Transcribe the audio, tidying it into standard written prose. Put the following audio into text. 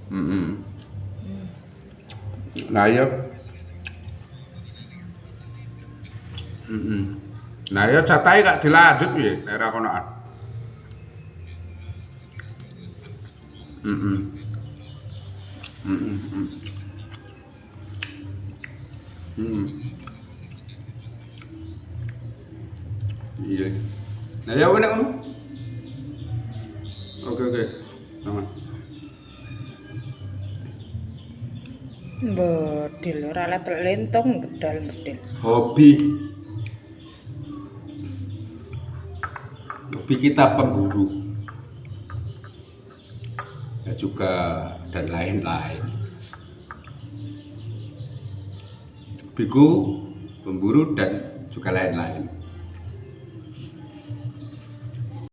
Mm-mm. Nah ya, mm-mm. Nah ya catai gak dilanjut ya daerah konoan. Mm-mm. Mm-mm. Mm-mm. Iya. Nah ya bener kamu. Oke oke. Aman. Bedil ora lepek lentong bedal bedil. Hobi, hobi kita pemburu ya juga dan lain-lain. Hobiku pemburu dan juga lain-lain.